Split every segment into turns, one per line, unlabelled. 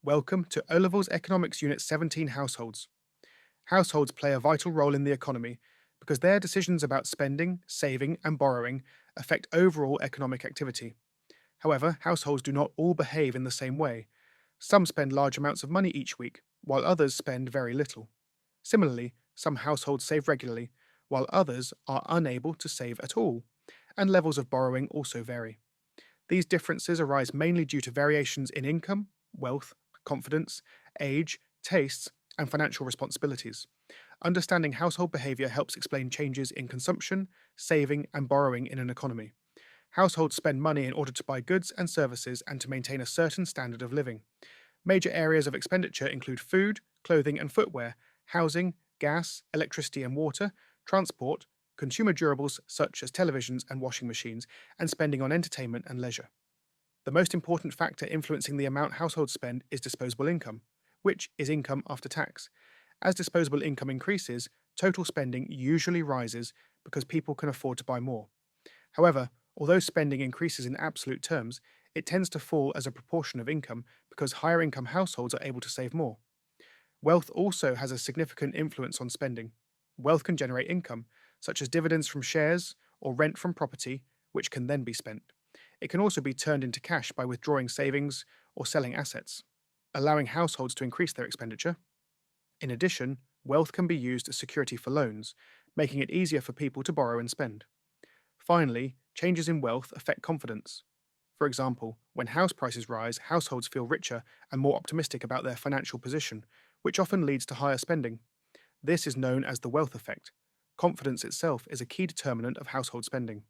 Welcome to OLevels Economics Unit 17 Households. Households play a vital role in the economy because their decisions about spending, saving, and borrowing affect overall economic activity. However, households do not all behave in the same way. Some spend large amounts of money each week, while others spend very little. Similarly, some households save regularly, while others are unable to save at all, and levels of borrowing also vary. These differences arise mainly due to variations in income, wealth, confidence, age, tastes, and financial responsibilities. Understanding household behavior helps explain changes in consumption, saving, and borrowing in an economy. Households spend money in order to buy goods and services and to maintain a certain standard of living. Major areas of expenditure include food, clothing and footwear, housing, gas, electricity and water, transport, consumer durables such as televisions and washing machines, and spending on entertainment and leisure. The most important factor influencing the amount households spend is disposable income, which is income after tax. As disposable income increases, total spending usually rises because people can afford to buy more. However, although spending increases in absolute terms, it tends to fall as a proportion of income because higher income households are able to save more. Wealth also has a significant influence on spending. Wealth can generate income, such as dividends from shares or rent from property, which can then be spent. It can also be turned into cash by withdrawing savings or selling assets, allowing households to increase their expenditure. In addition, wealth can be used as security for loans, making it easier for people to borrow and spend. Finally, changes in wealth affect confidence. For example, when house prices rise, households feel richer and more optimistic about their financial position, which often leads to higher spending. This is known as the wealth effect. Confidence itself is a key determinant of household spending.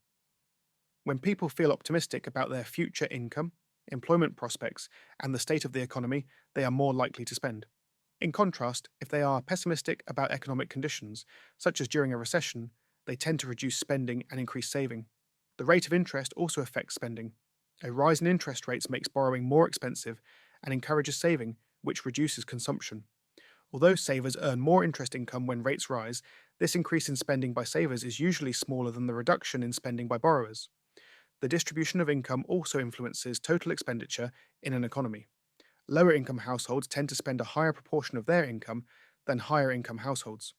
When people feel optimistic about their future income, employment prospects, and the state of the economy, they are more likely to spend. In contrast, if they are pessimistic about economic conditions, such as during a recession, they tend to reduce spending and increase saving. The rate of interest also affects spending. A rise in interest rates makes borrowing more expensive and encourages saving, which reduces consumption. Although savers earn more interest income when rates rise, this increase in spending by savers is usually smaller than the reduction in spending by borrowers. The distribution of income also influences total expenditure in an economy. Lower income households tend to spend a higher proportion of their income than higher income households.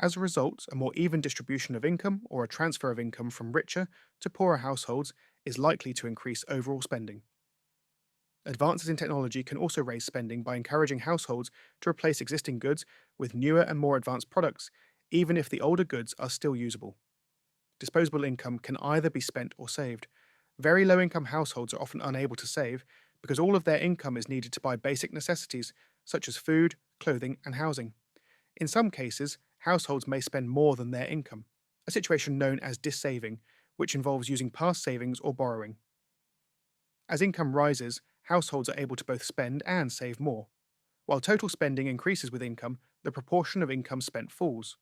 As a result, a more even distribution of income or a transfer of income from richer to poorer households is likely to increase overall spending. Advances in technology can also raise spending by encouraging households to replace existing goods with newer and more advanced products, even if the older goods are still usable. Disposable income can either be spent or saved. Very low income households are often unable to save because all of their income is needed to buy basic necessities such as food, clothing, and housing. In some cases, households may spend more than their income, a situation known as dissaving, which involves using past savings or borrowing. As income rises, households are able to both spend and save more. While total spending increases with income, the proportion of income spent falls.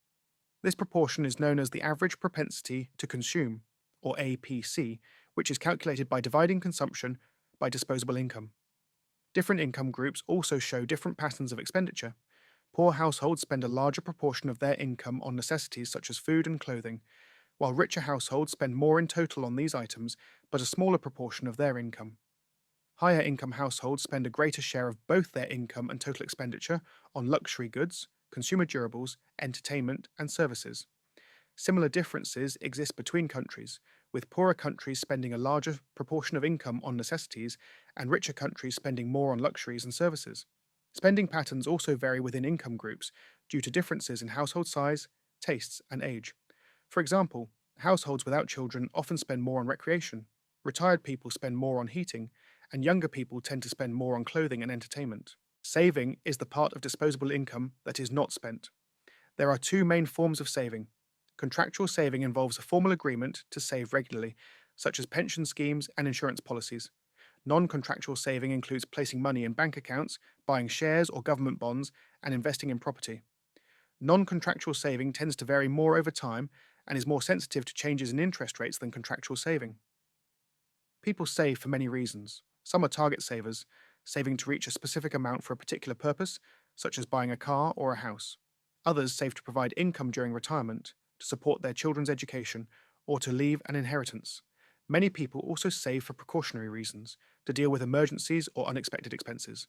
This proportion is known as the average propensity to consume, or APC, which is calculated by dividing consumption by disposable income. Different income groups also show different patterns of expenditure. Poor households spend a larger proportion of their income on necessities such as food and clothing, while richer households spend more in total on these items, but a smaller proportion of their income. Higher income households spend a greater share of both their income and total expenditure on luxury goods, consumer durables, entertainment, and services. Similar differences exist between countries, with poorer countries spending a larger proportion of income on necessities and richer countries spending more on luxuries and services. Spending patterns also vary within income groups due to differences in household size, tastes, and age. For example, households without children often spend more on recreation, retired people spend more on heating, and younger people tend to spend more on clothing and entertainment. Saving is the part of disposable income that is not spent. There are two main forms of saving. Contractual saving involves a formal agreement to save regularly, such as pension schemes and insurance policies. Non-contractual saving includes placing money in bank accounts, buying shares or government bonds, and investing in property. Non-contractual saving tends to vary more over time and is more sensitive to changes in interest rates than contractual saving. People save for many reasons. Some are target savers, saving to reach a specific amount for a particular purpose, such as buying a car or a house. Others save to provide income during retirement, to support their children's education, or to leave an inheritance. Many people also save for precautionary reasons, to deal with emergencies or unexpected expenses.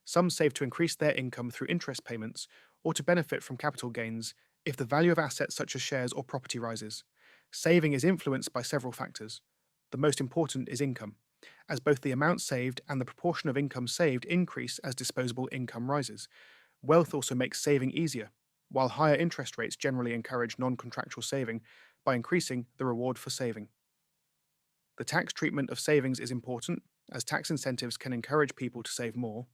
Some save to increase their income through interest payments or to benefit from capital gains if the value of assets such as shares or property rises. Saving is influenced by several factors. The most important is income, as both the amount saved and the proportion of income saved increase as disposable income rises. Wealth also makes saving easier, while higher interest rates generally encourage non contractual saving by increasing the reward for saving. The tax treatment of savings is important, as tax incentives can encourage people to save more.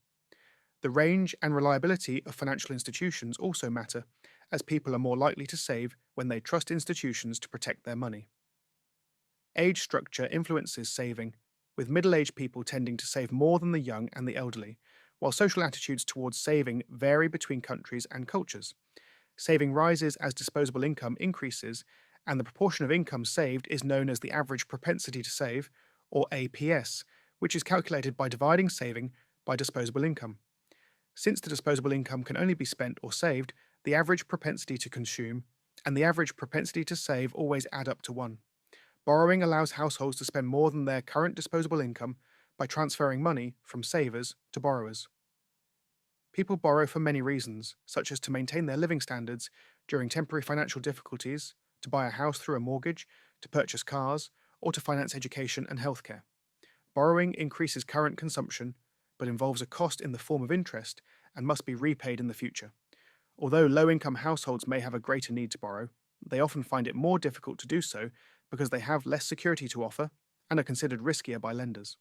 The range and reliability of financial institutions also matter, as people are more likely to save when they trust institutions to protect their money. Age structure influences saving, with middle aged people tending to save more than the young and the elderly, while social attitudes towards saving vary between countries and cultures. Saving rises as disposable income increases, and the proportion of income saved is known as the average propensity to save, or APS, which is calculated by dividing saving by disposable income. Since the disposable income can only be spent or saved, the average propensity to consume and the average propensity to save always add up to 1. Borrowing allows households to spend more than their current disposable income by transferring money from savers to borrowers. People borrow for many reasons, such as to maintain their living standards during temporary financial difficulties, to buy a house through a mortgage, to purchase cars, or to finance education and healthcare. Borrowing increases current consumption, but involves a cost in the form of interest and must be repaid in the future. Although low-income households may have a greater need to borrow, they often find it more difficult to do so because they have less security to offer and are considered riskier by lenders.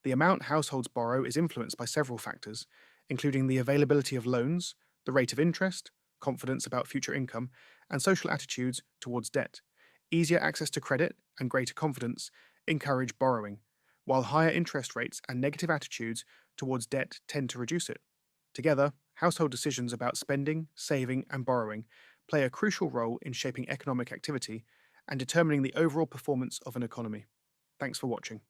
The amount households borrow is influenced by several factors, including the availability of loans, the rate of interest, confidence about future income, and social attitudes towards debt. Easier access to credit and greater confidence encourage borrowing, while higher interest rates and negative attitudes towards debt tend to reduce it. Together, household decisions about spending, saving, and borrowing play a crucial role in shaping economic activity and determining the overall performance of an economy. Thanks for watching.